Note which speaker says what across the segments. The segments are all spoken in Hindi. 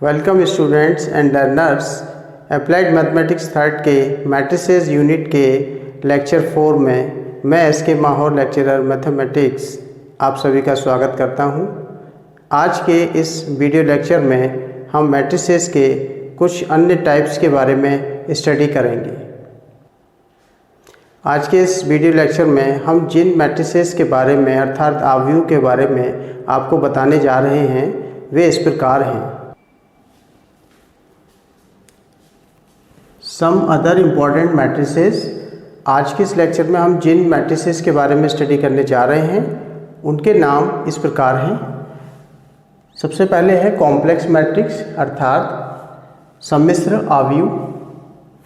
Speaker 1: Welcome students and learners. Applied mathematics third के मैट्रिसेस यूनिट के लेक्चर 4 में मैं एस.के. माहौर लेक्चरर मैथमेटिक्स आप सभी का स्वागत करता हूं। आज के इस वीडियो लेक्चर में हम मैट्रिसेस के कुछ अन्य टाइप्स के बारे में स्टडी करेंगे। आज के इस वीडियो लेक्चर में हम जिन मैट्रिसेस के बारे में अर्थात आव्यूह के बारे में आपको बताने जा रहे हैं वे इस प्रकार हैं। Some other important matrices. आज के इस लेक्चर में हम जिन मैट्रिसेस के बारे में स्टडी करने जा रहे हैं उनके नाम इस प्रकार हैं। सबसे पहले है कॉम्प्लेक्स मैट्रिक्स अर्थात सम्मिश्र आव्यूह,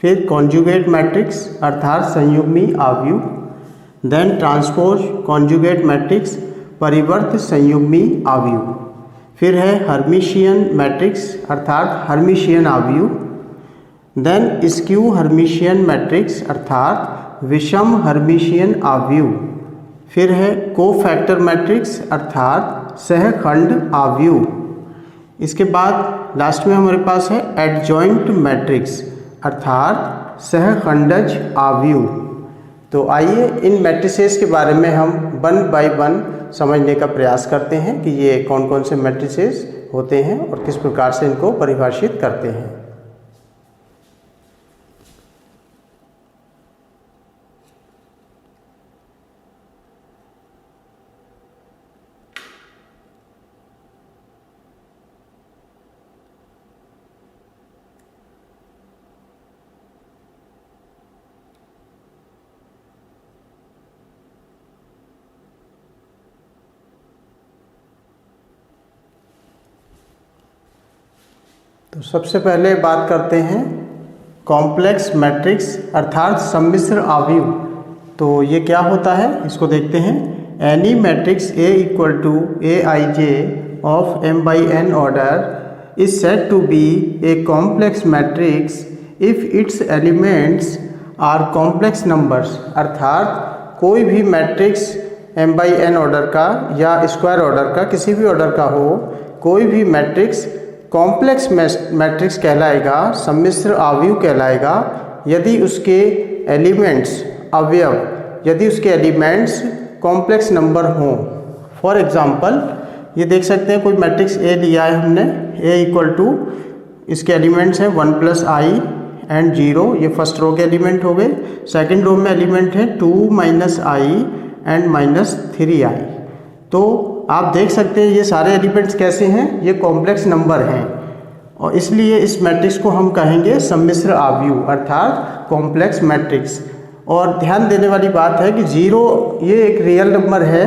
Speaker 1: फिर कॉन्जुगेट मैट्रिक्स अर्थात संयुग्मी आव्यूह, देन ट्रांसपोज कॉन्जुगेट मैट्रिक्स परिवर्त संयुग्मी आव्यूह, फिर है हर्मिशियन मैट्रिक्स अर्थात हर्मिशियन आव्यूह, देन स्क्यू हर्मिशियन मैट्रिक्स अर्थात विषम हर्मिशियन आव्यूह, फिर है कोफैक्टर मैट्रिक्स अर्थात सहखंड आव्यूह। इसके बाद लास्ट में हमारे पास है एडजॉइंट मैट्रिक्स अर्थात सहखंडज आव्यूह। तो आइए इन मैट्रिसेस के बारे में हम वन बाय वन समझने का प्रयास करते हैं कि ये कौन कौन से मैट्रिसेस होते हैं और किस प्रकार से इनको परिभाषित करते हैं। तो सबसे पहले बात करते हैं कॉम्प्लेक्स मैट्रिक्स अर्थात सम्मिश्र आव्यूह। तो ये क्या होता है इसको देखते हैं। Any matrix A equal to Aij of m by n order is said to be a complex matrix if its elements are complex numbers. अर्थात कोई भी matrix m by n order का या स्क्वायर ऑर्डर का किसी भी ऑर्डर का हो, कोई भी मैट्रिक्स कॉम्प्लेक्स मैट्रिक्स कहलाएगा, सम्मिश्र आव्यूह कहलाएगा यदि उसके एलिमेंट्स यदि उसके एलिमेंट्स कॉम्प्लेक्स नंबर हों। फॉर एग्जांपल ये देख सकते हैं, कोई मैट्रिक्स A लिया है हमने, A इक्वल टू इसके एलिमेंट्स हैं 1 + i एंड 0, ये फर्स्ट रो के एलिमेंट हो गए। सेकेंड रो में एलिमेंट है 2 - i एंड -3i। तो आप देख सकते हैं ये सारे एलिमेंट्स कैसे हैं, ये कॉम्प्लेक्स नंबर हैं और इसलिए इस मैट्रिक्स को हम कहेंगे सम्मिश्र आव्यूह अर्थात कॉम्प्लेक्स मैट्रिक्स। और ध्यान देने वाली बात है कि 0 ये एक रियल नंबर है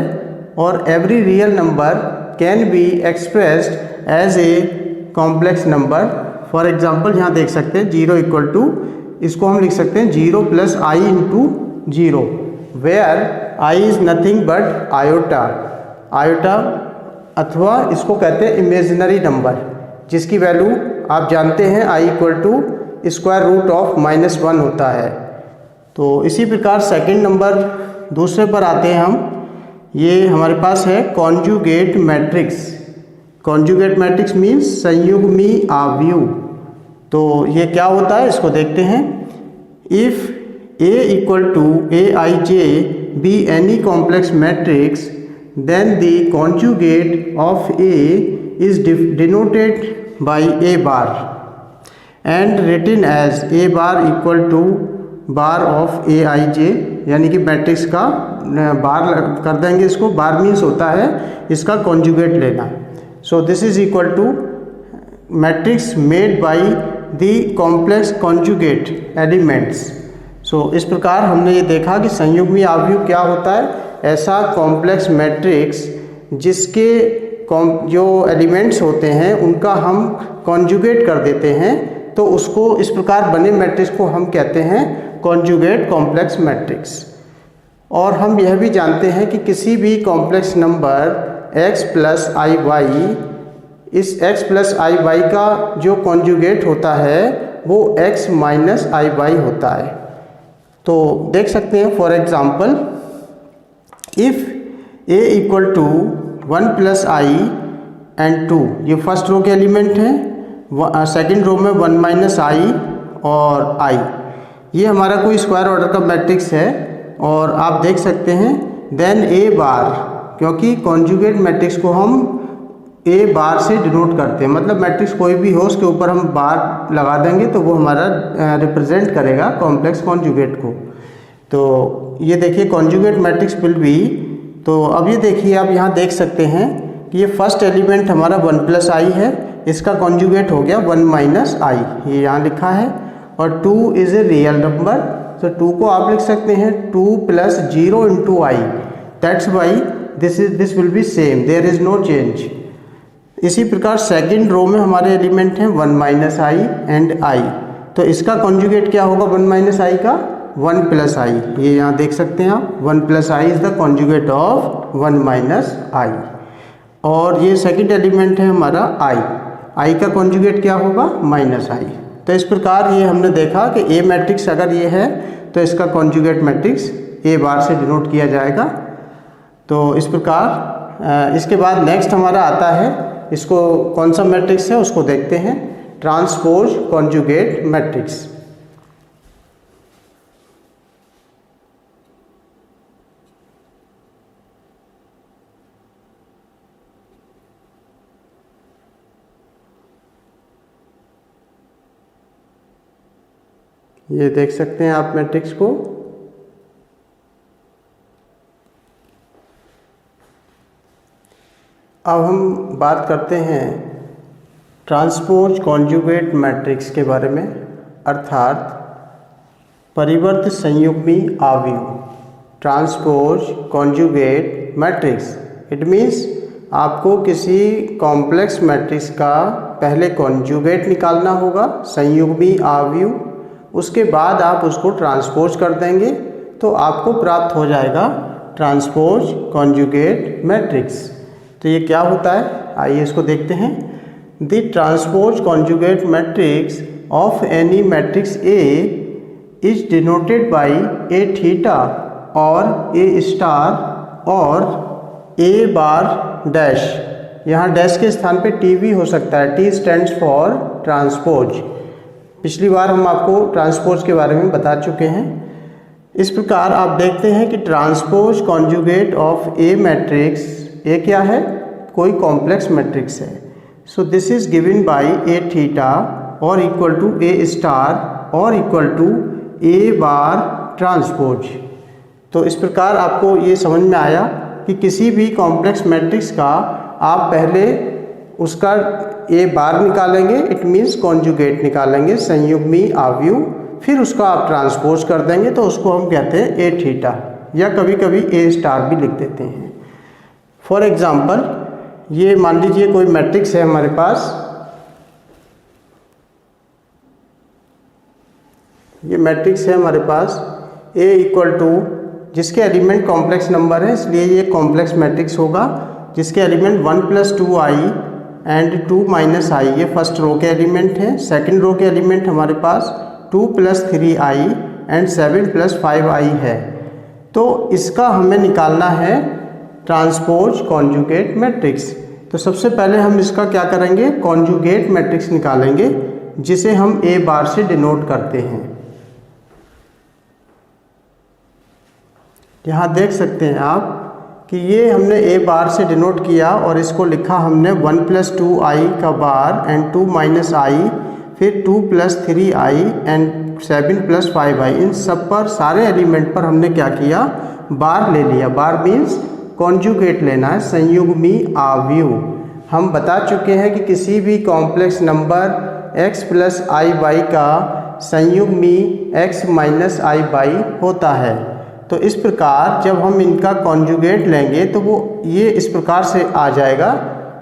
Speaker 1: और every real number can be expressed as a complex number. For example यहाँ देख सकते हैं 0 इक्वल टू, इसको हम लिख सकते हैं 0 + i × 0 where i is nothing but iota अथवा इसको कहते हैं इमेजिनरी नंबर जिसकी वैल्यू आप जानते हैं i इक्वल टू √(-1) होता है। तो इसी प्रकार सेकंड नंबर दूसरे पर आते हैं हम। ये हमारे पास है conjugate matrix. Conjugate matrix means संयुग्मी आव्यूह। तो ये क्या होता है इसको देखते हैं। If A equal to Aij be any complex matrix then the conjugate of A is denoted by A bar and written as A bar equal to bar of Aij, यानी कि मैट्रिक्स का बार कर देंगे इसको। बार मीन्स होता है इसका कॉन्जुगेट लेना। So this is equal to matrix made by the complex conjugate elements. So इस प्रकार हमने ये देखा कि संयुग्मी आव्यूह क्या होता है। ऐसा कॉम्प्लेक्स मैट्रिक्स जिसके जो एलिमेंट्स होते हैं उनका हम कॉन्जुगेट कर देते हैं, तो उसको इस प्रकार बने मैट्रिक्स को हम कहते हैं कॉन्जुगेट कॉम्प्लेक्स मैट्रिक्स। और हम यह भी जानते हैं कि किसी भी कॉम्प्लेक्स नंबर x + iy, इस x + iy का जो कॉन्जुगेट होता है वो x - iy होता है। तो देख सकते हैं for example if A equal to 1 + i and 2, ये फर्स्ट रो के एलिमेंट हैं सेकंड रो में 1 माइनस आई और आई, ये हमारा कोई स्क्वायर ऑर्डर का मैट्रिक्स है। और आप देख सकते हैं देन ए बार, क्योंकि कॉन्जुगेट मैट्रिक्स को हम ए बार से डिनोट करते हैं, मतलब मैट्रिक्स कोई भी हो उसके ऊपर हम बार लगा देंगे तो वो हमारा रिप्रेजेंट करेगा कॉम्प्लेक्स कॉन्जुगेट को। तो ये देखिए कॉन्जुगेट मैट्रिक्स विल बी, तो अब ये देखिए आप यहाँ देख सकते हैं कि ये फर्स्ट एलिमेंट हमारा 1 प्लस आई है, इसका कॉन्जुगेट हो गया 1 माइनस आई, ये यहाँ लिखा है। और 2 इज़ ए रियल नंबर, तो 2 को आप लिख सकते हैं 2 plus 0 into i, that's why this will be same, there is no change. इसी प्रकार सेकंड रो में हमारे एलिमेंट हैं 1 माइनस आई एंड आई, तो इसका कॉन्जुगेट क्या होगा 1 माइनस आई का 1 प्लस आई, ये यहाँ देख सकते हैं आप 1 plus i is the conjugate of 1 minus i. और ये सेकंड एलिमेंट है हमारा आई का कॉन्जुगेट क्या होगा माइनस आई। तो इस प्रकार ये हमने देखा कि ए मैट्रिक्स अगर ये है तो इसका कॉन्जुगेट मैट्रिक्स ए बार से डिनोट किया जाएगा। तो इस प्रकार इसके बाद नेक्स्ट हमारा आता है, इसको कौन सा मैट्रिक्स है उसको देखते हैं, ट्रांसपोज कॉन्जुगेट मैट्रिक्स। ये देख सकते हैं आप मैट्रिक्स को। अब हम बात करते हैं ट्रांसपोज कॉन्जुगेट मैट्रिक्स के बारे में, अर्थात परिवर्त संयुग्मी आव्यूह। Transpose conjugate matrix, it means आपको किसी कॉम्प्लेक्स मैट्रिक्स का पहले कॉन्जुगेट निकालना होगा, संयुग्मी आव्यूह, उसके बाद आप उसको ट्रांसपोज कर देंगे तो आपको प्राप्त हो जाएगा ट्रांसपोज कॉन्जुगेट मैट्रिक्स। तो ये क्या होता है, आइए इसको देखते हैं। The transpose conjugate matrix of any matrix A is denoted by A theta और ए स्टार और ए बार डैश, यहाँ डैश के स्थान पे टी भी हो सकता है, टी स्टैंड्स फॉर ट्रांसपोज। पिछली बार हम आपको ट्रांसपोज के बारे में बता चुके हैं। इस प्रकार आप देखते हैं कि transpose conjugate of A matrix, A क्या है, कोई कॉम्प्लेक्स मैट्रिक्स है। So this is given by A theta और इक्वल टू ए स्टार और equal to A bar transpose. तो इस प्रकार आपको ये समझ में आया कि किसी भी कॉम्प्लेक्स मैट्रिक्स का आप पहले उसका ए बार निकालेंगे, इट मीन्स कॉन्जुगेट निकालेंगे, संयुग्मी आव्यूह, फिर उसका आप ट्रांसपोज कर देंगे तो उसको हम कहते हैं ए थीटा, या कभी कभी ए स्टार भी लिख देते हैं। फॉर एग्जाम्पल ये मान लीजिए कोई मैट्रिक्स है हमारे पास, ये मैट्रिक्स है हमारे पास ए इक्वल टू, जिसके एलिमेंट कॉम्प्लेक्स नंबर है इसलिए ये कॉम्प्लेक्स मैट्रिक्स होगा, जिसके element 1 plus 2 i and 2 minus i, ये फर्स्ट रो के एलिमेंट हैं। सेकंड रो के एलिमेंट हमारे पास 2 प्लस 3 आई एंड 7 प्लस 5 आई है। तो इसका हमें निकालना है ट्रांसपोज कॉन्जुगेट मैट्रिक्स। तो सबसे पहले हम इसका क्या करेंगे, कॉन्जुगेट मैट्रिक्स निकालेंगे, जिसे हम ए बार से डिनोट करते हैं। यहाँ देख सकते हैं आप कि ये हमने ए बार से डिनोट किया और इसको लिखा हमने 1 प्लस 2 आई का बार एंड 2 माइनस आई, फिर 2 प्लस 3 आई एंड 7 प्लस 5 आई, इन सब पर सारे एलिमेंट पर हमने क्या किया, बार ले लिया। बार मीन्स कॉन्जुगेट लेना है, संयुग्मी आव्यूह। हम बता चुके हैं कि किसी भी complex number x plus I by का संयुग्मी x माइनस आई बाई होता है। तो इस प्रकार जब हम इनका कॉन्जुगेट लेंगे तो वो ये इस प्रकार से आ जाएगा,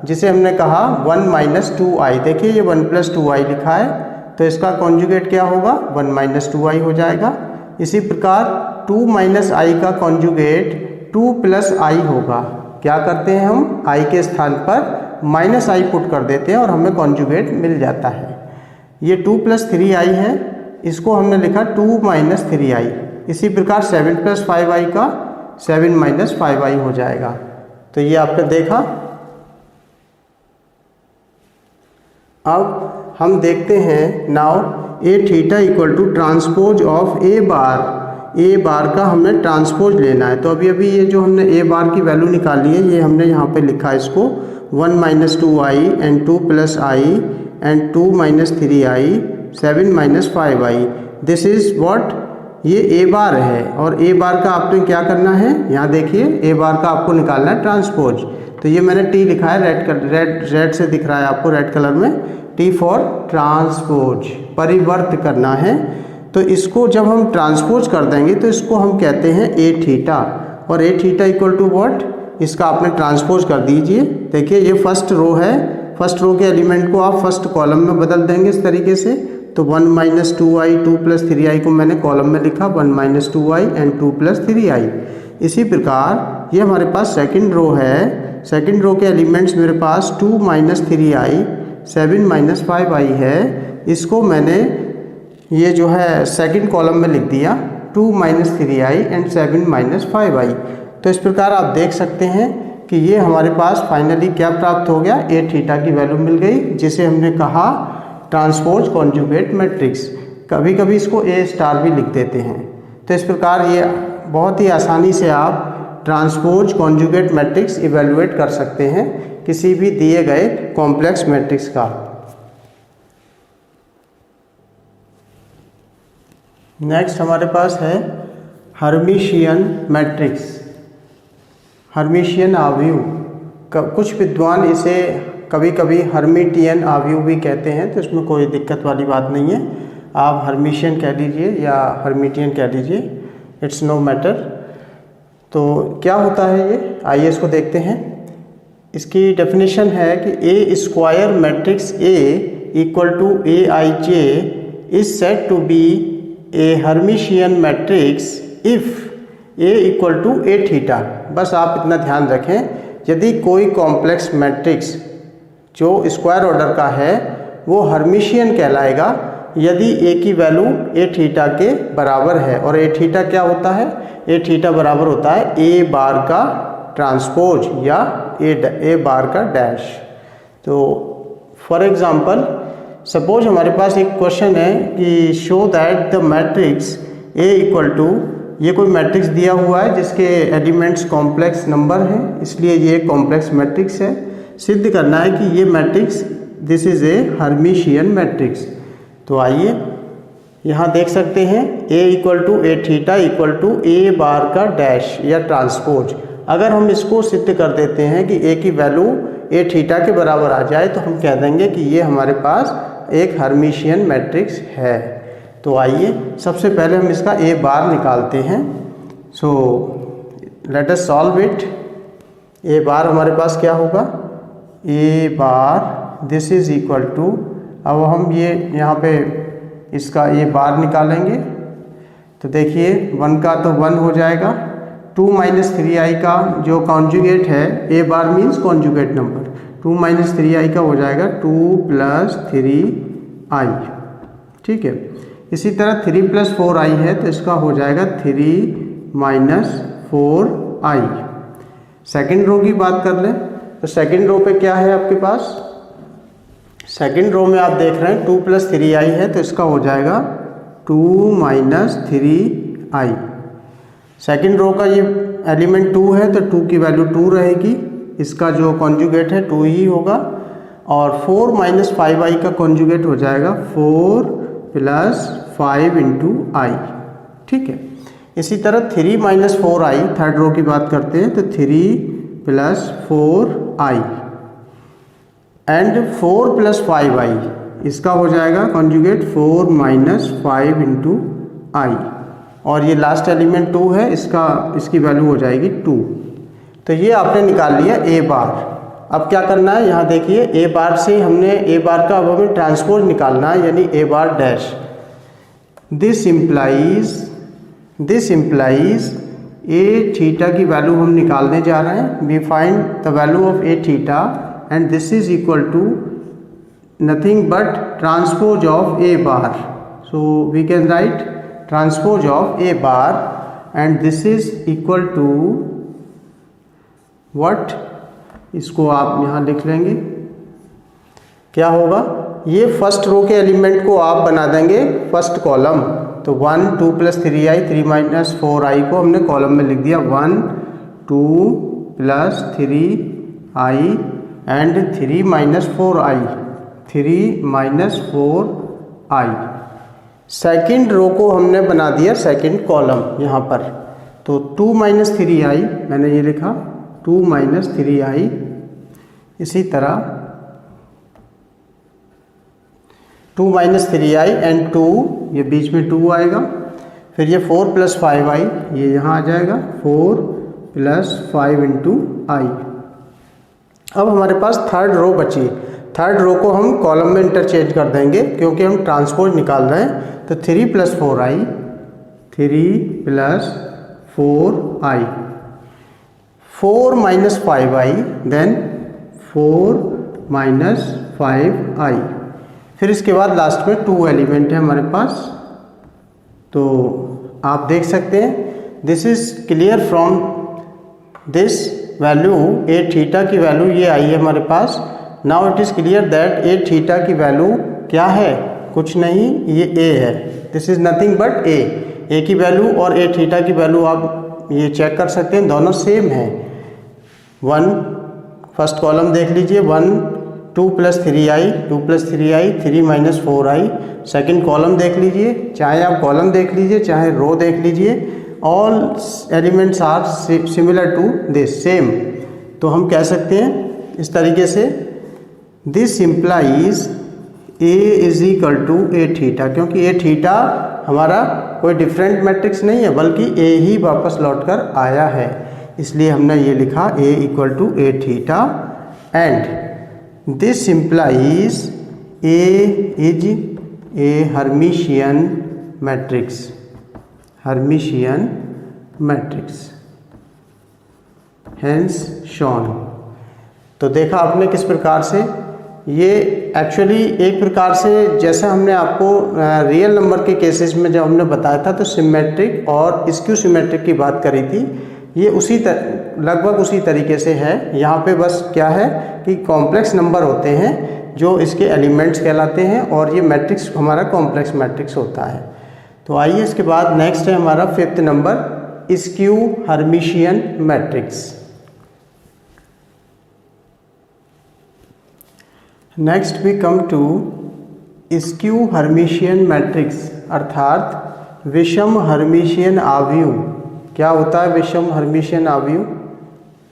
Speaker 1: जिसे हमने कहा 1 माइनस 2 आई। देखिए ये 1 प्लस 2 आई लिखा है, तो इसका कॉन्जुगेट क्या होगा, 1 माइनस 2 आई हो जाएगा। इसी प्रकार 2 माइनस आई का कॉन्जुगेट 2 प्लस आई होगा। क्या करते हैं हम, आई के स्थान पर माइनस आई पुट कर देते हैं और हमें कॉन्जुगेट मिल जाता है। ये 2 प्लस 3 आई है, इसको हमने लिखा 2 माइनस 3 आई। इसी प्रकार 7 प्लस 5 आई का 7 माइनस 5 आई हो जाएगा। तो ये आपने देखा। अब हम देखते हैं now A theta equal to transpose of A bar का हमने ट्रांसपोज लेना है। तो अभी अभी ये जो हमने ए बार की वैल्यू निकाली है ये हमने यहाँ पे लिखा है इसको 1 - 2i and 2 + i and 2 - 3i 7 - 5i। This is what, ये ए बार है और ए बार का आपने क्या करना है, यहाँ देखिए ए बार का आपको निकालना है ट्रांसपोज। तो ये मैंने टी लिखा है, रेड से दिख रहा है आपको रेड कलर में, टी फॉर ट्रांसपोज, परिवर्त करना है। तो इसको जब हम ट्रांसपोज कर देंगे तो इसको हम कहते हैं ए थीटा, और ए थीटा इक्वल टू व्हाट, इसका आपने ट्रांसपोज कर दीजिए। देखिए ये फर्स्ट रो है, फर्स्ट रो के एलिमेंट को आप फर्स्ट कॉलम में बदल देंगे इस तरीके से। तो 1 - 2i 2 + 3i को मैंने कॉलम में लिखा 1 - 2i एंड 2 + 3i। इसी प्रकार ये हमारे पास सेकंड रो है, सेकंड रो के एलिमेंट्स मेरे पास 2 - 3i 7 - 5i है। इसको मैंने ये जो है सेकंड कॉलम में लिख दिया 2 - 3i एंड 7 - 5i। तो इस प्रकार आप देख सकते हैं कि ये हमारे पास फाइनली क्या प्राप्त हो गया, ए थीटा की वैल्यू मिल गई, जिसे हमने कहा ट्रांसपोज कॉन्जुगेट मैट्रिक्स। कभी कभी इसको ए स्टार भी लिख देते हैं। तो इस प्रकार ये बहुत ही आसानी से आप ट्रांसपोज कॉन्जुगेट मैट्रिक्स इवेलुएट कर सकते हैं किसी भी दिए गए कॉम्प्लेक्स मैट्रिक्स का। नेक्स्ट हमारे पास है हर्मिशियन मैट्रिक्स, हर्मिशियन आव्यूह। कुछ विद्वान इसे कभी कभी हर्मिटियन आव्यूह भी कहते हैं, तो इसमें कोई दिक्कत वाली बात नहीं है, आप हर्मिशियन कह लीजिए या हर्मिटियन कह लीजिए, इट्स नो मैटर। तो क्या होता है ये, आइए इसको देखते हैं। इसकी डेफिनेशन है कि A square matrix A equal to aij is said to be a Hermitian matrix if A equal to A theta. बस आप इतना ध्यान रखें, यदि कोई कॉम्प्लेक्स मैट्रिक्स जो स्क्वायर ऑर्डर का है वो हर्मिशियन कहलाएगा यदि ए की वैल्यू ए थीटा के बराबर है। और ए थीटा क्या होता है, ए थीटा बराबर होता है ए बार का ट्रांसपोज या ए बार का डैश। तो फॉर एग्जांपल सपोज हमारे पास एक क्वेश्चन है कि show that the matrix A equal to, ये कोई मैट्रिक्स दिया हुआ है जिसके एलिमेंट्स कॉम्प्लेक्स नंबर हैं, इसलिए ये कॉम्प्लेक्स मैट्रिक्स है। सिद्ध करना है कि ये matrix this is a Hermitian matrix. तो आइए यहाँ देख सकते हैं A equal to A theta equal to A bar का डैश या ट्रांसपोज। अगर हम इसको सिद्ध कर देते हैं कि ए की वैल्यू ए थीटा के बराबर आ जाए तो हम कह देंगे कि ये हमारे पास एक हर्मिशियन मैट्रिक्स है। तो आइए सबसे पहले हम इसका ए बार निकालते हैं। So let us solve it. A bar हमारे पास क्या होगा, A bar this is equal to, अब हम ये यहाँ पे इसका ए बार निकालेंगे तो देखिए 1 का तो 1 हो जाएगा, 2 - 3i का जो कॉन्जुगेट है, A bar means conjugate number, 2 - 3i का हो जाएगा 2 + 3i, ठीक है। इसी तरह 3 + 4i है तो इसका हो जाएगा 3 - 4i। सेकंड रो की बात कर लें तो सेकंड रो पे क्या है आपके पास, सेकंड रो में आप देख रहे हैं 2 + 3i है तो इसका हो जाएगा 2 - 3i। सेकंड रो का ये एलिमेंट 2 है तो 2 की वैल्यू 2 रहेगी, इसका जो कॉन्जुगेट है 2 ही होगा। और 4 - 5i का कॉन्जुगेट हो जाएगा 4 + 5 × i, ठीक है। इसी तरह 3 - 4i, थर्ड रो की बात करते हैं तो 3 + 4i एंड 4 + 5i, इसका हो जाएगा कॉन्जुगेट 4 - 5 × i। और ये लास्ट एलिमेंट 2 है, इसकी वैल्यू हो जाएगी 2। तो ये आपने निकाल लिया ए बार। अब क्या करना है, यहाँ देखिए ए बार से हमने ए बार का अब हमें ट्रांसपोज निकालना है, यानी A bar dash. This implies A theta की वैल्यू हम निकालने जा रहे हैं। We find the value of A theta and this is equal to nothing but transpose of A bar. So we can write transpose of A bar and this is equal to what, इसको आप यहाँ लिख लेंगे, क्या होगा, ये फर्स्ट रो के एलिमेंट को आप बना देंगे फर्स्ट कॉलम। तो 1 2 + 3i 3 - 4i को हमने कॉलम में लिख दिया 1 2 + 3i and 3 - 4i 3 - 4i। Second row को हमने बना दिया सेकंड कॉलम यहाँ पर। तो 2 - 3i मैंने ये लिखा 2 - 3i। इसी तरह 2 - 3i एंड 2, ये बीच में 2 आएगा। फिर ये 4 + 5i, ये यहाँ आ जाएगा 4 + 5 × i। अब हमारे पास थर्ड रो बची। थर्ड रो को हम कॉलम में इंटरचेंज कर देंगे क्योंकि हम ट्रांसपोज निकाल रहे हैं। तो 3 + 4i 3 + 4i 4 - 5i then 4 - 5i। फिर इसके बाद लास्ट में 2 एलिमेंट है हमारे पास। तो आप देख सकते हैं this is clear from this value A theta की वैल्यू ये आई है हमारे पास। Now it is clear that A theta की वैल्यू क्या है, कुछ नहीं, ये ए है। This is nothing but A की वैल्यू और ए थीटा की वैल्यू आप ये चेक कर सकते हैं, दोनों सेम हैं। 1 फर्स्ट कॉलम देख लीजिए 1 2 + 3i 2 + 3i 3 - 4i। Second column देख लीजिए, चाहे आप कॉलम देख लीजिए चाहे रो देख लीजिए, all elements are similar to this same. तो हम कह सकते हैं इस तरीके से this implies A is equal to A theta, क्योंकि ए थीटा हमारा कोई डिफरेंट मैट्रिक्स नहीं है बल्कि ए ही वापस लौट कर आया है, इसलिए हमने ये लिखा A equal to A theta. And this implies A is a Hermitian matrix, Hermitian matrix hence shown. तो देखा आपने किस प्रकार से ये एक्चुअली एक प्रकार से जैसा हमने आपको रियल नंबर के केसेस में जब हमने बताया था तो सिमेट्रिक और स्क्यू सिमेट्रिक की बात करी थी, ये उसी लगभग उसी तरीके से है। यहाँ पे बस क्या है कि कॉम्प्लेक्स नंबर होते हैं जो इसके एलिमेंट्स कहलाते हैं और ये मैट्रिक्स हमारा कॉम्प्लेक्स मैट्रिक्स होता है। तो आइए इसके बाद नेक्स्ट है हमारा 5th number skew Hermitian matrix. Next we come to skew Hermitian matrix अर्थात विषम हर्मिशियन आव्यूह। क्या होता है विषम हर्मिशियन आव्यूह?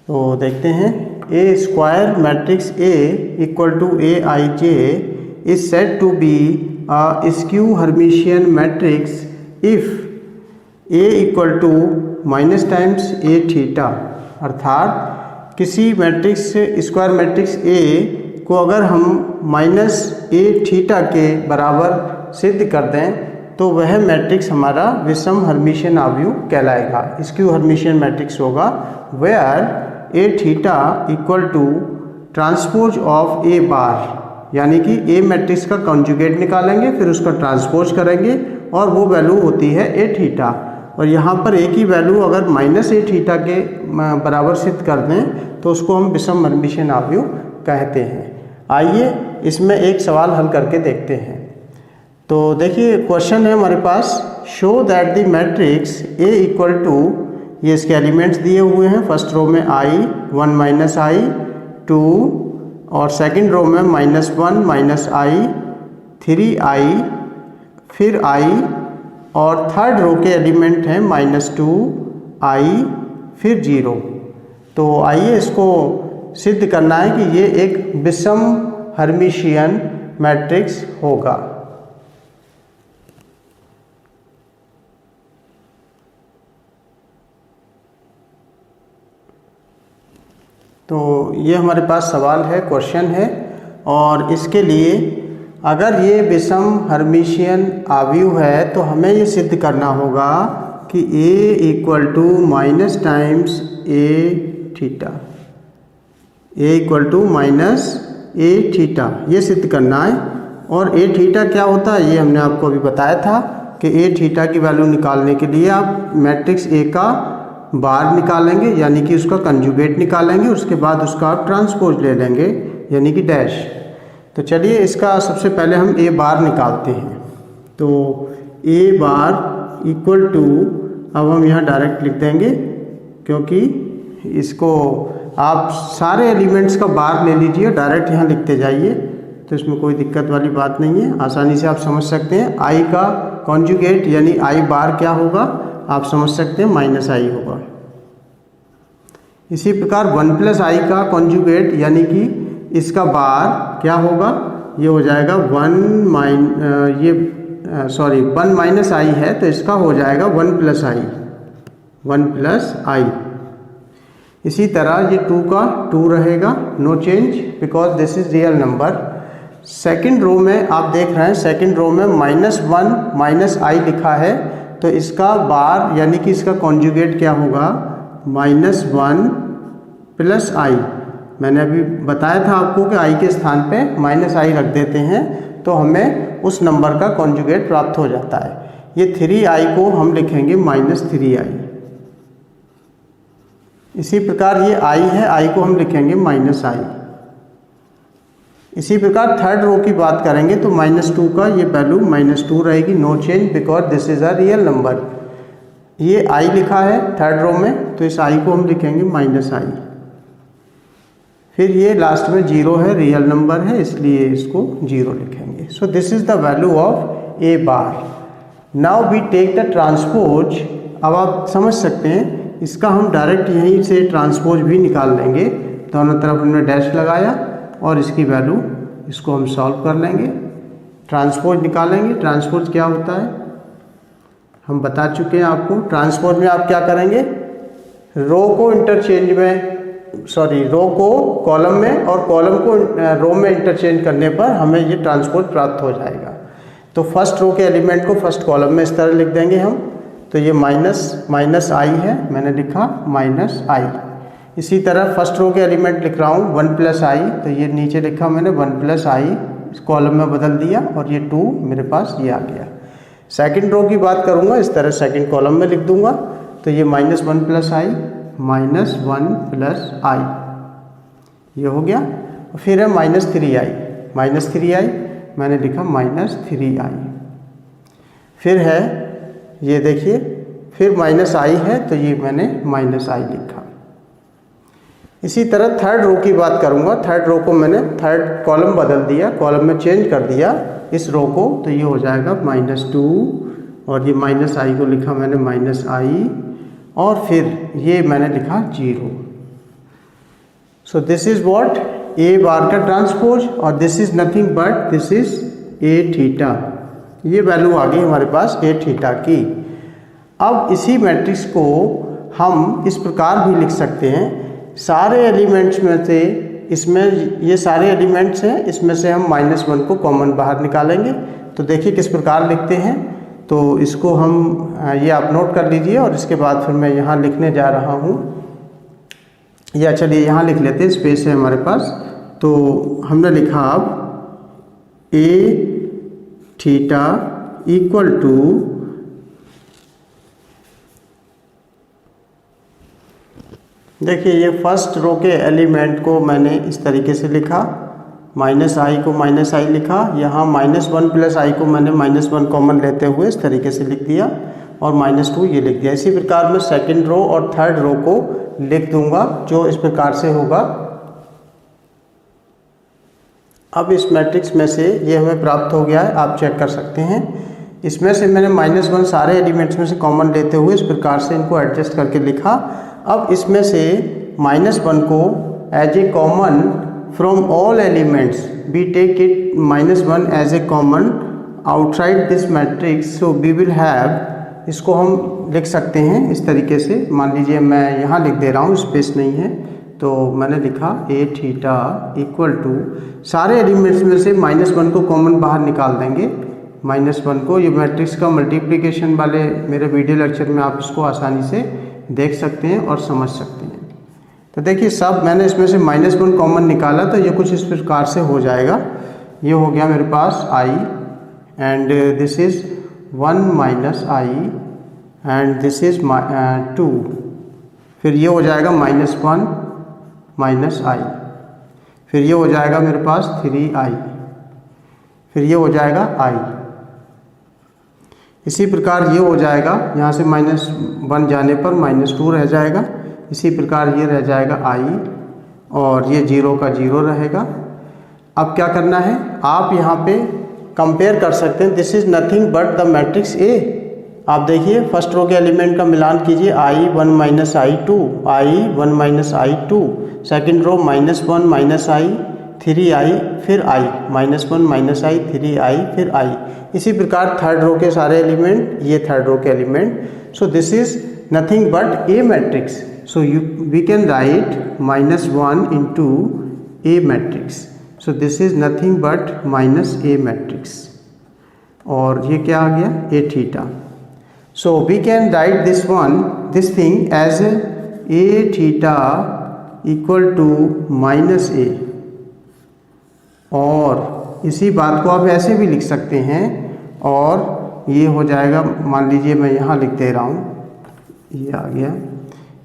Speaker 1: तो देखते हैं A square matrix A equal to A i j is said to be a skew Hermitian matrix if A equal to minus times A theta. अर्थात किसी मैट्रिक्स स्क्वायर मैट्रिक्स ए को अगर हम माइनस ए थीटा के बराबर सिद्ध कर दें तो वह मैट्रिक्स हमारा विषम हर्मिशियन आव्यूह कहलाएगा, स्क्यू हर्मिशियन मैट्रिक्स होगा। Where A theta equal to transpose of A bar, यानी कि ए मैट्रिक्स का कॉन्जुगेट निकालेंगे फिर उसका ट्रांसपोज करेंगे और वो वैल्यू होती है ए थीटा। और यहाँ पर ए की वैल्यू अगर माइनस ए थीटा के बराबर सिद्ध कर दें तो उसको हम विषम हर्मिशियन आव्यूह कहते हैं। आइए इसमें एक सवाल हल करके देखते हैं। तो देखिए क्वेश्चन है हमारे पास, show that the matrix A equal to, ये इसके एलिमेंट्स दिए हुए हैं। फर्स्ट रो में i 1 माइनस i 2 और सेकंड रो में -1 -i 3i फिर i और थर्ड रो के एलिमेंट हैं -2i फिर 0। तो आइए इसको सिद्ध करना है कि ये एक विषम हर्मिशियन मैट्रिक्स होगा। तो ये हमारे पास सवाल है, क्वेश्चन है, और इसके लिए अगर ये विषम हर्मिशियन आव्यूह है तो हमें ये सिद्ध करना होगा कि a equal to minus times A theta, a equal to minus A theta, ये सिद्ध करना है। और ए थीटा क्या होता है ये हमने आपको अभी बताया था कि ए थीटा की वैल्यू निकालने के लिए आप मैट्रिक्स ए का बार निकालेंगे यानी कि उसका कंजुगेट निकालेंगे, उसके बाद उसका आप ट्रांसपोज ले लेंगे यानी कि डैश। तो चलिए इसका सबसे पहले हम ए बार निकालते हैं। तो ए बार इक्वल टू, अब हम यहाँ डायरेक्ट लिख देंगे क्योंकि इसको आप सारे एलिमेंट्स का बार ले लीजिए, डायरेक्ट यहाँ लिखते जाइए, तो इसमें कोई दिक्कत वाली बात नहीं है, आसानी से आप समझ सकते हैं। आई का कॉन्जुगेट यानी आई बार क्या होगा आप समझ सकते हैं, माइनस आई होगा। इसी प्रकार 1 प्लस आई का कॉन्जुगेट यानी कि इसका बार क्या होगा, ये हो जाएगा 1 माइनस आई है तो इसका हो जाएगा 1 प्लस आई, 1 प्लस आई। इसी तरह ये 2 का 2 रहेगा, no change because this is real number. Second row में आप देख रहे हैं, सेकंड रो में -1 माइनस आई लिखा है तो इसका बार यानी कि इसका कॉन्जुगेट क्या होगा, -1 प्लस आई। मैंने अभी बताया था आपको कि आई के स्थान पे माइनस आई रख देते हैं तो हमें उस नंबर का कॉन्जुगेट प्राप्त हो जाता है। ये 3i को हम लिखेंगे -3i। इसी प्रकार ये i है, i को हम लिखेंगे -i। इसी प्रकार थर्ड रो की बात करेंगे तो -2 का ये वैल्यू -2 रहेगी, no change because this is a real number. ये i लिखा है थर्ड रो में तो इस i को हम लिखेंगे -i। फिर ये लास्ट में 0 है, रियल नंबर है इसलिए इसको 0 लिखेंगे। So this is the value of A bar. Now we take the transpose. अब आप समझ सकते हैं इसका हम डायरेक्ट यहीं से ट्रांसपोज भी निकाल लेंगे। दोनों तरफ हमने डैश लगाया और इसकी वैल्यू इसको हम सॉल्व कर लेंगे, ट्रांसपोज निकालेंगे। ट्रांसपोज क्या होता है हम बता चुके हैं आपको। ट्रांसपोज में आप क्या करेंगे, रो को इंटरचेंज में रो को कॉलम में और कॉलम को रो में इंटरचेंज करने पर हमें ये ट्रांसपोज प्राप्त हो जाएगा। तो फर्स्ट रो के एलिमेंट को फर्स्ट कॉलम में इस तरह लिख देंगे हम। तो ये माइनस आई है, मैंने लिखा -i। इसी तरह फर्स्ट रो के एलिमेंट लिख रहा हूँ 1 प्लस आई, तो ये नीचे लिखा मैंने 1 प्लस आई, इस कॉलम में बदल दिया और ये 2 मेरे पास ये आ गया। सेकंड रो की बात करूँगा इस तरह सेकंड कॉलम में लिख दूंगा तो ये -1 प्लस आई, -1 प्लस आई, ये हो गया। फिर है -3i, मैंने लिखा -3i। फिर है ये देखिए, फिर -i है तो ये मैंने -i लिखा। इसी तरह थर्ड रो की बात करूँगा। थर्ड रो को मैंने थर्ड कॉलम बदल दिया, कॉलम में चेंज कर दिया इस रो को, तो ये हो जाएगा -2 और ये -i को लिखा मैंने -i और फिर ये मैंने लिखा 0। So this is what A bar का ट्रांसपोज और this is nothing but this is A theta. ये वैल्यू आ गई हमारे पास ए थीटा की। अब इसी मैट्रिक्स को हम इस प्रकार भी लिख सकते हैं, सारे एलिमेंट्स में से इसमें ये सारे एलिमेंट्स हैं, इसमें से हम -1 को कॉमन बाहर निकालेंगे। तो देखिए किस प्रकार लिखते हैं। तो इसको हम ये आप नोट कर लीजिए और इसके बाद फिर मैं यहाँ लिखने जा रहा हूँ, या चलिए यहाँ लिख लेते हैं, स्पेस है हमारे पास। तो हमने लिखा अब ए थीटा इक्वल टू देखिए ये फर्स्ट रो के एलिमेंट को मैंने इस तरीके से लिखा, -i को -i लिखा, यहाँ -1 प्लस i को मैंने -1 कॉमन लेते हुए इस तरीके से लिख दिया और -2 ये लिख दिया। इसी प्रकार मैं सेकंड रो और थर्ड रो को लिख दूंगा जो इस प्रकार से होगा। अब इस मैट्रिक्स में से ये हमें प्राप्त हो गया है, आप चेक कर सकते हैं। इसमें से मैंने -1 सारे एलिमेंट्स में से कॉमन लेते हुए इस प्रकार से इनको एडजस्ट करके लिखा। अब इसमें से -1 को as a common from all elements we take it -1 as a common outside this matrix, so we will have, इसको हम लिख सकते हैं इस तरीके से। मान लीजिए मैं यहाँ लिख दे रहा हूँ, स्पेस नहीं है, तो मैंने लिखा ए थीटा इक्वल टू, सारे एलिमेंट्स में से -1 को कॉमन बाहर निकाल देंगे। -1 को, ये मैट्रिक्स का मल्टीप्लिकेशन वाले मेरे वीडियो लेक्चर में आप इसको आसानी से देख सकते हैं और समझ सकते हैं। तो देखिए सब मैंने इसमें से -1 कॉमन निकाला तो ये कुछ इस प्रकार से हो जाएगा। ये हो गया मेरे पास i and this is 1 - i and this is 2, फिर ये हो जाएगा -1 - i, फिर ये हो जाएगा मेरे पास 3i फिर ये हो जाएगा i। इसी प्रकार ये हो जाएगा, यहाँ से -1 जाने पर -2 रह जाएगा। इसी प्रकार ये रह जाएगा i और ये 0 का 0 रहेगा। अब क्या करना है, आप यहाँ पे कंपेयर कर सकते हैं। This is nothing but the matrix ए। आप देखिए फर्स्ट रो के एलिमेंट का मिलान कीजिए, i1 - i2, i1 - i2, second row -1 - i, 3i, फिर i, -1 - i, 3i, फिर i। इसी प्रकार थर्ड रो के सारे एलिमेंट, ये थर्ड रो के element. So this is nothing but A matrix. So we can write -1 into A matrix. So this is nothing but -a matrix. और ये क्या आ गया, a theta. So we can write this thing as a theta equal to -a। और इसी बात को आप ऐसे भी लिख सकते हैं, और ये हो जाएगा, मान लीजिए मैं यहाँ लिख दे रहा हूँ, ये आ गया,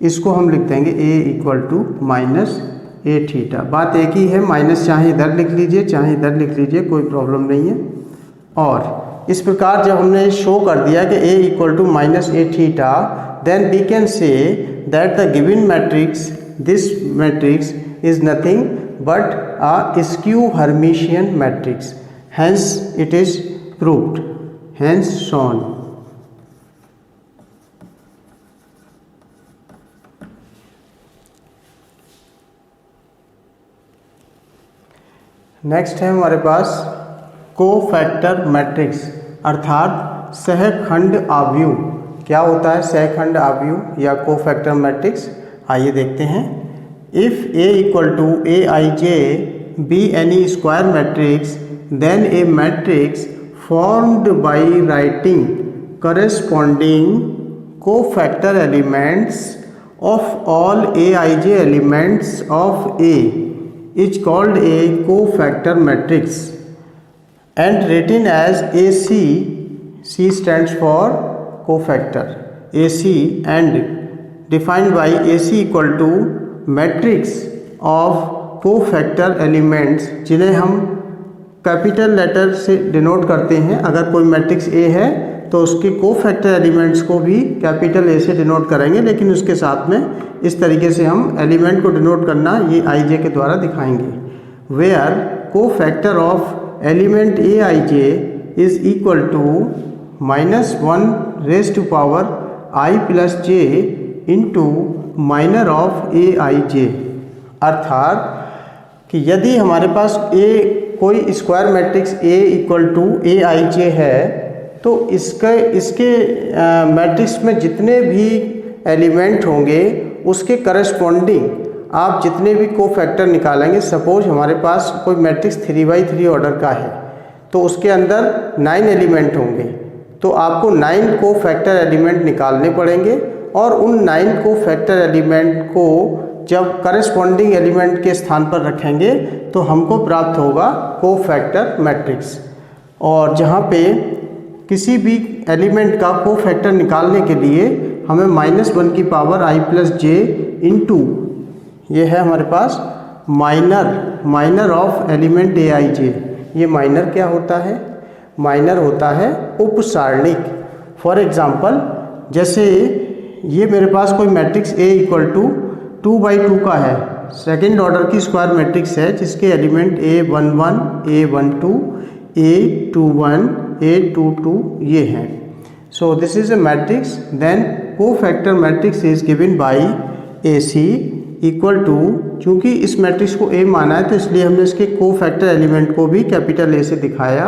Speaker 1: इसको हम लिख देंगे a equal to -a theta. बात एक ही है, माइनस चाहे इधर लिख लीजिए चाहे इधर लिख लीजिए, कोई प्रॉब्लम नहीं है। और इस प्रकार जब हमने शो कर दिया कि a equal to -a theta, then we can say that the given matrix, this matrix is nothing but a skew Hermitian matrix. Hence it is proved, hence shown. Next है हमारे पास कोफैक्टर मैट्रिक्स, अर्थात सहखंड आव्यूह। क्या होता है सहखंड आव्यूह या कोफैक्टर मैट्रिक्स, आइए देखते हैं। If A equal to Aij be any square matrix, then a matrix formed by writing corresponding cofactor elements of all Aij elements of A is called a cofactor matrix and written as AC. C stands for cofactor, AC, and defined by AC equal to matrix of cofactor elements, जिन्हें हम कैपिटल लेटर से डिनोट करते हैं। अगर कोई मैट्रिक्स ए है तो उसके कोफैक्टर एलिमेंट्स को भी कैपिटल ए से डिनोट करेंगे, लेकिन उसके साथ में इस तरीके से हम एलिमेंट को डिनोट करना ये आई जे के द्वारा दिखाएंगे। Where cofactor of element A i j is equal to -1 raise to power i plus j into minor of A i j. अर्थात कि यदि हमारे पास कोई square matrix A equal to A i j है, तो इसके मैट्रिक्स में जितने भी एलिमेंट होंगे उसके करस्पॉन्डिंग आप जितने भी कोफैक्टर निकालेंगे। सपोज हमारे पास कोई मैट्रिक्स 3x3 ऑर्डर का है, तो उसके अंदर 9 एलिमेंट होंगे, तो आपको 9 कोफैक्टर एलिमेंट निकालने पड़ेंगे, और उन 9 कोफैक्टर एलिमेंट को जब करस्पॉन्डिंग एलिमेंट के स्थान पर रखेंगे तो हमको प्राप्त होगा कोफैक्टर मैट्रिक्स। और जहाँ पे किसी भी एलिमेंट का कोफैक्टर निकालने के लिए हमें -1 की power i plus j into, ये है हमारे पास minor of element A i जे। ये माइनर क्या होता है, माइनर होता है उपसारणिक। फॉर एग्जांपल, जैसे ये मेरे पास कोई मैट्रिक्स A इक्वल टू 2/2 का है, सेकेंड ऑर्डर की स्क्वायर मैट्रिक्स है, जिसके element A11, A12, A21, A22 ये हैं। So this is a matrix, then cofactor matrix is given by AC equal to, चूँकि इस मैट्रिक्स को A माना है तो इसलिए हमने इसके कोफैक्टर एलिमेंट को भी कैपिटल A से दिखाया।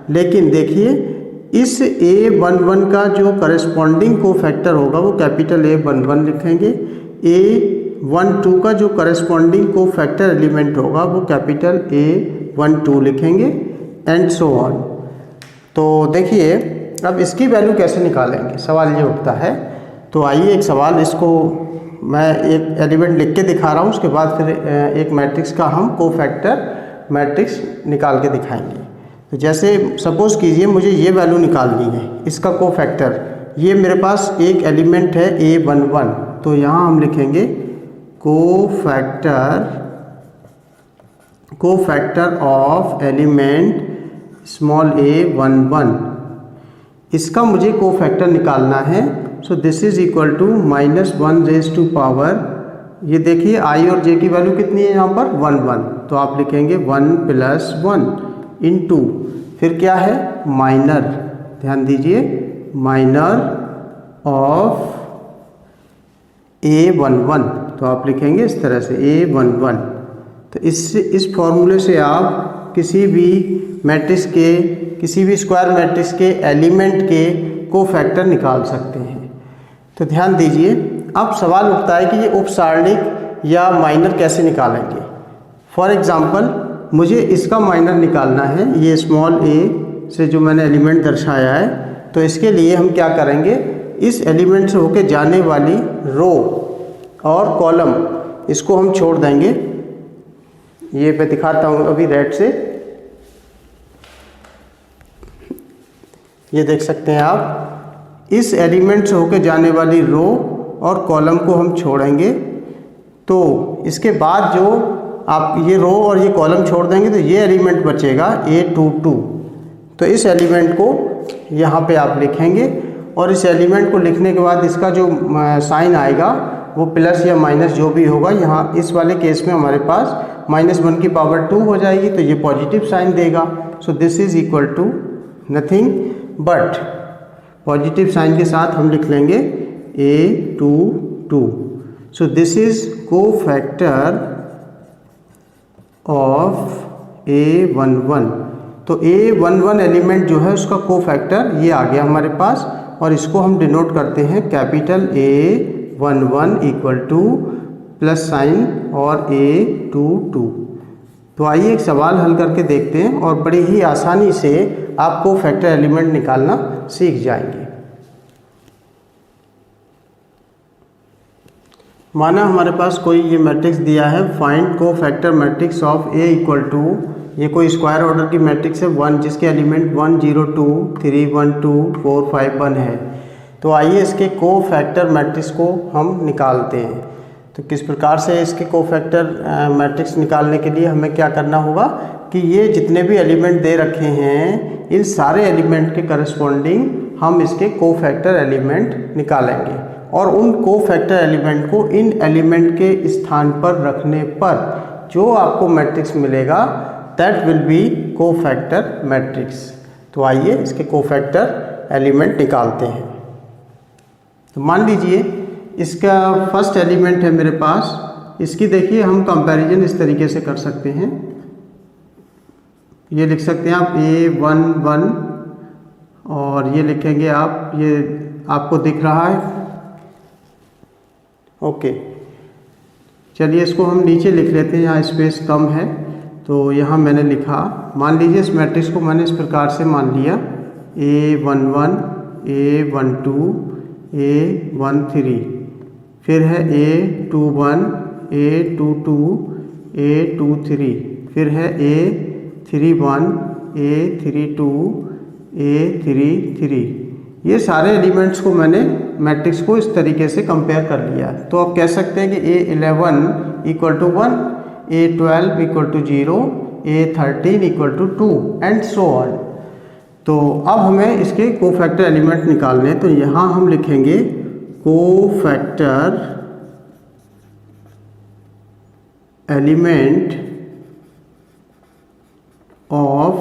Speaker 1: लेकिन देखिए इस A11 का जो करस्पॉन्डिंग कोफैक्टर होगा वो कैपिटल A11 लिखेंगे, A12 का जो करस्पॉन्डिंग कोफैक्टर एलिमेंट होगा वो कैपिटल A12 लिखेंगे, एंड सो ऑन। तो देखिए अब इसकी वैल्यू कैसे निकालेंगे, सवाल ये उठता है। तो आइए एक सवाल, इसको मैं एक एलिमेंट लिख के दिखा रहा हूँ, उसके बाद फिर एक मैट्रिक्स का हम कोफैक्टर मैट्रिक्स निकाल के दिखाएंगे। तो जैसे सपोज कीजिए मुझे ये वैल्यू निकालनी है इसका कोफैक्टर, ये मेरे पास एक एलिमेंट है A11, तो यहाँ हम लिखेंगे cofactor of element small a 1 1, इसका मुझे कोफैक्टर निकालना है। So this is equal to -1 raise to power, ये देखिए i और j की वैल्यू कितनी है यहाँ पर 1 1, तो आप लिखेंगे 1 + 1 इंटू, फिर क्या है माइनर, ध्यान दीजिए माइनर ऑफ a11, तो आप लिखेंगे इस तरह से a11। तो इस फॉर्मूले से आप किसी भी मैट्रिक्स के, किसी भी स्क्वायर मैट्रिक्स के एलिमेंट के कोफैक्टर निकाल सकते हैं। तो ध्यान दीजिए, अब सवाल उठता है कि ये उपसारणिक या माइनर कैसे निकालेंगे। फॉर एग्जांपल मुझे इसका माइनर निकालना है, ये स्मॉल a से जो मैंने एलिमेंट दर्शाया है, तो इसके लिए हम क्या करेंगे, इस एलिमेंट से होके जाने वाली रो और कॉलम इसको हम छोड़ देंगे। ये मैं दिखाता हूँ अभी रेड से, ये देख सकते हैं आप, इस एलिमेंट से होके जाने वाली रो और कॉलम को हम छोड़ेंगे। तो इसके बाद जो आप ये रो और ये कॉलम छोड़ देंगे तो ये एलिमेंट बचेगा a22, तो इस एलिमेंट को यहाँ पे आप लिखेंगे और इस एलिमेंट को लिखने के बाद इसका जो साइन आएगा वो प्लस या माइनस जो भी होगा, यहाँ इस वाले केस में हमारे पास -1 की पावर 2 हो जाएगी, तो ये पॉजिटिव साइन देगा। So this is equal to nothing but, positive sign के साथ हम लिख लेंगे a22। So this is cofactor of a11। तो a11 एलिमेंट जो है उसका कोफैक्टर ये आ गया हमारे पास, और इसको हम डिनोट करते हैं capital A11 equal two plus sign और A22। तो आइए एक सवाल हल करके देखते हैं और बड़ी ही आसानी से आप कोफैक्टर एलिमेंट निकालना सीख जाएंगे। माना हमारे पास कोई ये मैट्रिक्स दिया है, find cofactor matrix of A equal to, ये कोई स्क्वायर ऑर्डर की मैट्रिक्स है 1, जिसके एलिमेंट 1 0 2 3 1 2 4 5 1 है। तो आइए इसके कोफैक्टर मैट्रिक्स को हम निकालते हैं। तो किस प्रकार से इसके कोफैक्टर मैट्रिक्स निकालने के लिए हमें क्या करना होगा कि ये जितने भी एलिमेंट दे रखे हैं, इन सारे एलिमेंट के करस्पॉन्डिंग हम इसके कोफैक्टर एलिमेंट निकालेंगे, और उन कोफैक्टर एलिमेंट को इन एलिमेंट के स्थान पर रखने पर जो आपको मैट्रिक्स मिलेगा that will be cofactor matrix. तो आइए इसके कोफैक्टर एलिमेंट निकालते हैं। तो मान लीजिए इसका फर्स्ट एलिमेंट है मेरे पास, इसकी देखिए हम कंपैरिजन इस तरीके से कर सकते हैं, ये लिख सकते हैं आप A11 और ये लिखेंगे आप, ये आपको दिख रहा है, ओके। चलिए इसको हम नीचे लिख लेते हैं, यहाँ स्पेस कम है तो यहाँ मैंने लिखा, मान लीजिए इस मैट्रिक्स को मैंने इस प्रकार से मान लिया A11 A12 A13, फिर है A21 A22 A23, फिर है A31 A32 A33। ये सारे एलिमेंट्स को मैंने मैट्रिक्स को इस तरीके से कंपेयर कर लिया। तो आप कह सकते हैं कि A11 equal to 1, A12 equal to 0, A13 equal to 2 and so on. तो अब हमें इसके कोफैक्टर एलिमेंट निकालने हैं, तो यहाँ हम लिखेंगे कोफैक्टर एलिमेंट ऑफ,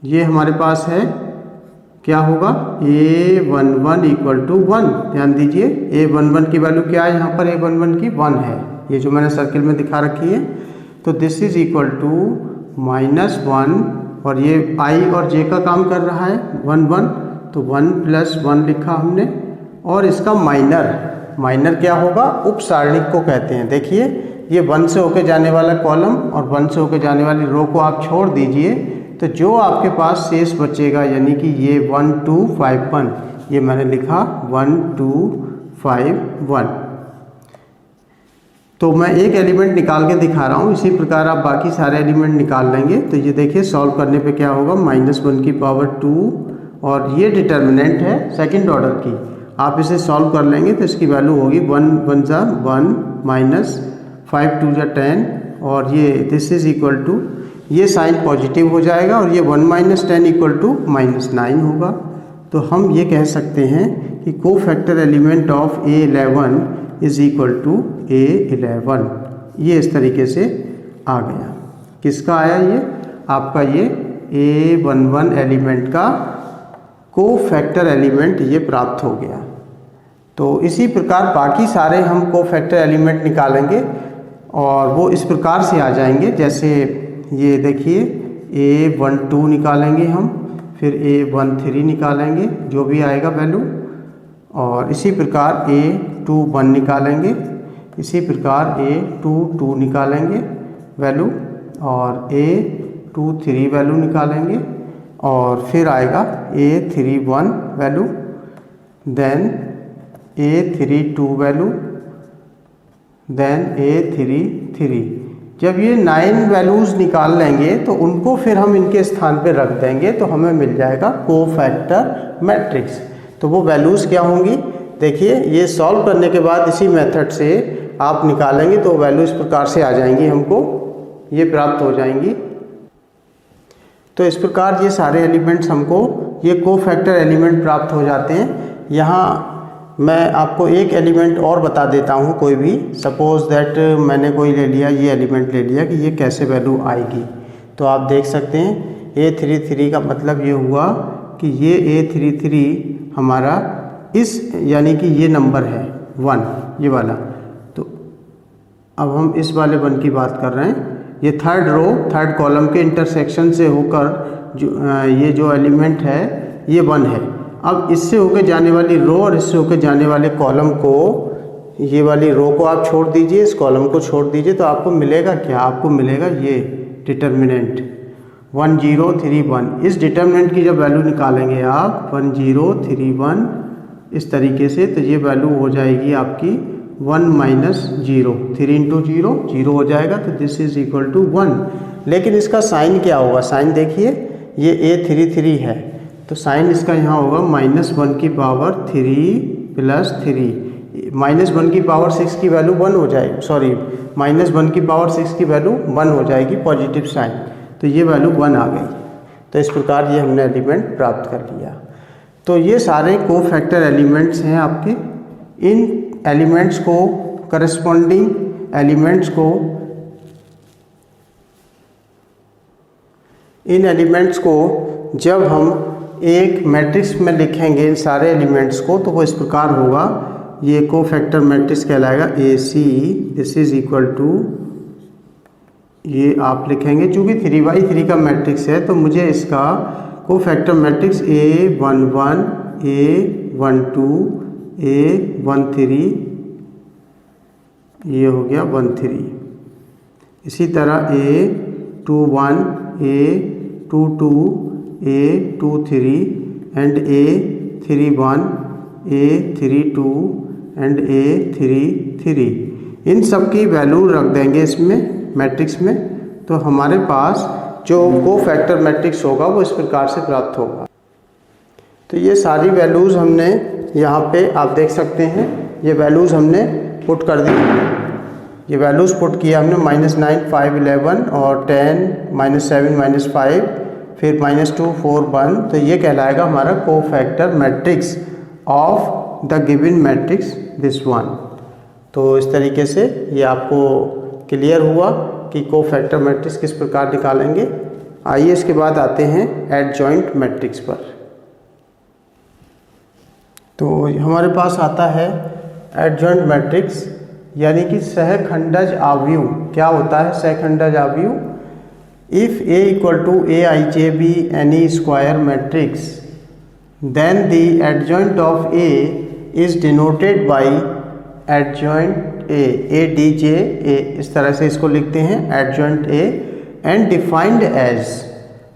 Speaker 1: ये हमारे पास है क्या होगा A11 इक्वल टू 1। ध्यान दीजिए A11 की वैल्यू क्या है, यहाँ पर A11 की 1 है, ये जो मैंने सर्किल में दिखा रखी है। तो दिस इज इक्वल टू -1, और ये I और J का काम कर रहा है 1 1, तो 1 + 1 लिखा हमने। और इसका माइनर क्या होगा, उपसारणिक को कहते हैं। देखिए ये 1 से होके जाने वाला कॉलम और 1 से होके जाने वाली रो को आप छोड़ दीजिए, तो जो आपके पास शेष बचेगा, यानी कि ये 1 2 5 1, ये मैंने लिखा 1 2 5 1। तो मैं एक एलिमेंट निकाल के दिखा रहा हूँ, इसी प्रकार आप बाकी सारे एलिमेंट निकाल लेंगे। तो ये देखिए सॉल्व करने पे क्या होगा, -1 की पावर 2, और ये डिटर्मिनेंट है सेकंड ऑर्डर की, आप इसे सॉल्व कर लेंगे तो इसकी वैल्यू होगी 1 1 -5 2 10, और ये दिस इज इक्वल टू, ये साइन पॉजिटिव हो जाएगा और ये 1 - 10 = -9 होगा। तो हम ये कह सकते हैं कि cofactor element of A11 = A11। ये इस तरीके से आ गया। किसका आया ये? आपका ये A11 एलिमेंट का कोफैक्टर एलिमेंट ये प्राप्त हो गया। तो इसी प्रकार बाकी सारे हम कोफैक्टर एलिमेंट निकालेंगे और वो इस प्रकार से आ जाएंगे। जैसे ये देखिए A12 निकालेंगे हम, फिर A13 निकालेंगे जो भी आएगा वैल्यू, और इसी प्रकार A21 निकालेंगे, इसी प्रकार A22 निकालेंगे वैल्यू, और A23 वैल्यू निकालेंगे, और फिर आएगा A31 value, then A32 value, then A33। जब ये 9 वैल्यूज़ निकाल लेंगे तो उनको फिर हम इनके स्थान पे रख देंगे तो हमें मिल जाएगा कोफैक्टर मैट्रिक्स। तो वो वैल्यूज़ क्या होंगी? देखिए ये सॉल्व करने के बाद इसी मेथड से आप निकालेंगे तो वैल्यू इस प्रकार से आ जाएंगी, हमको ये प्राप्त हो जाएंगी। तो इस प्रकार ये सारे एलिमेंट्स हमको ये कोफैक्टर एलिमेंट प्राप्त हो जाते हैं। यहाँ मैं आपको एक एलिमेंट और बता देता हूँ, कोई भी सपोज दैट मैंने कोई ले लिया, ये एलिमेंट ले लिया कि ये कैसे वैल्यू आएगी। तो आप देख सकते हैं A33 का मतलब ये हुआ कि ये A33 हमारा इस यानी कि ये नंबर है 1, ये वाला। तो अब हम इस वाले 1 की बात कर रहे हैं। ये थर्ड रो थर्ड कॉलम के इंटरसेक्शन से होकर जो ये जो एलिमेंट है ये 1 है। अब इससे होकर जाने वाली रो और इससे होकर जाने वाले कॉलम को, ये वाली रो को आप छोड़ दीजिए, इस कॉलम को छोड़ दीजिए, तो आपको मिलेगा क्या? आपको मिलेगा ये डिटर्मिनेंट 1031। इस डिटर्मिनेंट की जब वैल्यू निकालेंगे आप 1031 इस तरीके से, तो ये वैल्यू हो जाएगी आपकी 1 - 0, 3 × 0 0 हो जाएगा, तो दिस इज इक्वल टू 1। लेकिन इसका साइन क्या होगा? साइन देखिए ये A33 है, तो साइन इसका यहाँ होगा -1 की पावर 3 + 3, -1 की पावर 6 की वैल्यू 1 हो जाएगी, सॉरी -1 की पावर 6 की वैल्यू 1 हो जाएगी, पॉजिटिव साइन, तो ये वैल्यू 1 आ गई। तो इस प्रकार ये हमने एलिमेंट प्राप्त कर लिया। तो ये सारे कोफैक्टर एलिमेंट्स हैं आपके। इन एलिमेंट्स को करस्पॉन्डिंग एलिमेंट्स को इन एलिमेंट्स को जब हम एक मैट्रिक्स में लिखेंगे इन सारे एलिमेंट्स को, तो वो इस प्रकार होगा। ये कोफैक्टर मैट्रिक्स कहलाएगा AC। This is equal to, ये आप लिखेंगे चूँकि 3×3 का मैट्रिक्स है तो मुझे इसका cofactor matrix A11 A12 A13, ये हो गया 13। इसी तरह A21 A22 A23 and A31 A32 and A33। इन सब की वैल्यू रख देंगे इसमें मैट्रिक्स में, तो हमारे पास जो कोफैक्टर मैट्रिक्स होगा वो इस प्रकार से प्राप्त होगा। तो ये सारी वैल्यूज़ हमने यहाँ पे आप देख सकते हैं, ये वैल्यूज़ हमने पुट कर दी। ये वैल्यूज़ पुट किया हमने -9 5 11 और 10 -7 -5 फिर -2 4 1। तो ये कहलाएगा हमारा cofactor matrix of the given matrix this one. तो इस तरीके से ये आपको क्लियर हुआ कि कोफैक्टर मैट्रिक्स किस प्रकार निकालेंगे। आइए इसके बाद आते हैं एडजॉइंट मैट्रिक्स पर। तो हमारे पास आता है एडजॉइंट मैट्रिक्स यानी कि सहखंडज आव्यूह। क्या होता है सहखंडज आव्यूह? If A = Aij be any square matrix then the adjoint of A is denoted by adjoint A, ADJ A, इस तरह से इसको लिखते हैं adjoint A and defined as।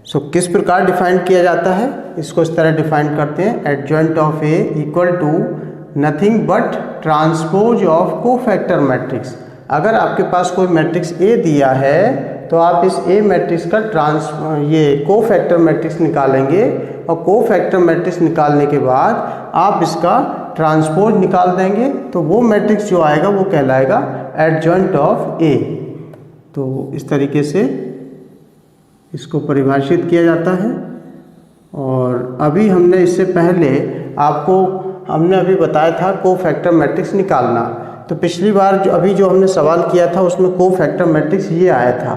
Speaker 1: सो किस प्रकार डिफाइन किया जाता है? इसको इस तरह डिफाइन करते हैं adjoint of A equal to nothing but transpose of cofactor matrix. अगर आपके पास कोई मैट्रिक्स A दिया है तो आप इस A मैट्रिक्स का ये कोफैक्टर मैट्रिक्स निकालेंगे और कोफैक्टर मैट्रिक्स निकालने के बाद आप इसका ट्रांसपोज निकाल देंगे, तो वो मैट्रिक्स जो आएगा वो कहलाएगा एडजॉइंट ऑफ A। तो इस तरीके से इसको परिभाषित किया जाता है। और अभी हमने इससे पहले हमने अभी बताया था कोफैक्टर मैट्रिक्स निकालना। तो पिछली बार जो हमने सवाल किया था उसमें कोफैक्टर मैट्रिक्स ये आया था।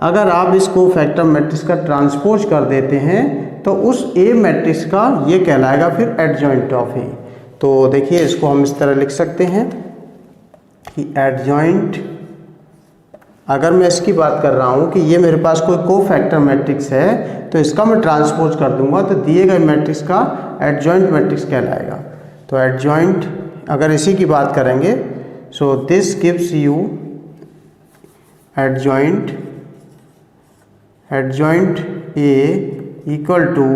Speaker 1: अगर आप इस कोफैक्टर मैट्रिक्स का ट्रांसपोज कर देते हैं तो उस ए मैट्रिक्स का ये कहलाएगा फिर एडजॉइंट ऑफ ए। तो देखिए इसको हम इस तरह लिख सकते हैं कि एडजॉइंट, अगर मैं इसकी बात कर रहा हूँ कि ये मेरे पास कोई कोफैक्टर मैट्रिक्स है तो इसका मैं ट्रांसपोज कर दूंगा तो दिए गए मैट्रिक्स का एडजॉइंट मैट्रिक्स कहलाएगा। तो एडजॉइंट अगर इसी की बात करेंगे, so this gives you adjoint A equal to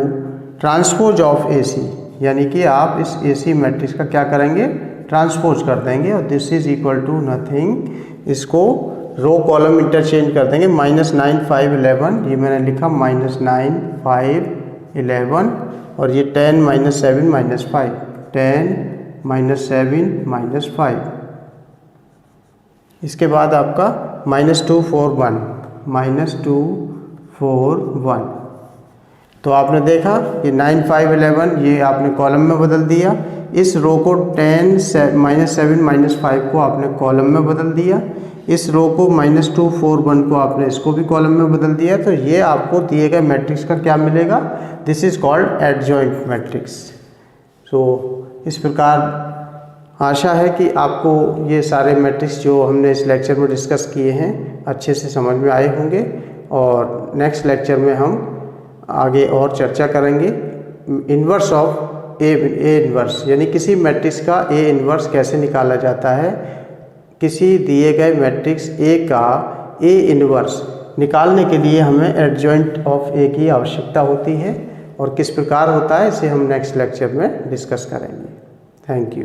Speaker 1: transpose of A C, यानी कि आप इस ए सी मैट्रिक्स का क्या करेंगे, ट्रांसपोज कर देंगे। और this is equal to nothing, इसको रो कॉलम इंटरचेंज कर देंगे, -9 5 11, ये मैंने लिखा -9 5 11, और ये 10 - 7 - 5, 10 - 7 - 5। इसके बाद आपका -2 4 1, -2 4 1। तो आपने देखा ये 9 5 11 ये आपने कॉलम में बदल दिया, इस रो को 10 -7 -5 को आपने कॉलम में बदल दिया, इस रो को -2 4 1 को आपने इसको भी कॉलम में बदल दिया। तो ये आपको दिए गए मैट्रिक्स का क्या मिलेगा, this is called adjoint matrix. सो इस प्रकार आशा है कि आपको ये सारे मैट्रिक्स जो हमने इस लेक्चर में डिस्कस किए हैं अच्छे से समझ में आए होंगे। और नेक्स्ट लेक्चर में हम आगे और चर्चा करेंगे इन्वर्स ऑफ ए इन्वर्स, यानी किसी मैट्रिक्स का ए इन्वर्स कैसे निकाला जाता है। किसी दिए गए मैट्रिक्स ए का ए इन्वर्स निकालने के लिए हमें एडजॉइंट ऑफ ए की आवश्यकता होती है, और किस प्रकार होता है इसे हम नेक्स्ट लेक्चर में डिस्कस करेंगे। Thank you.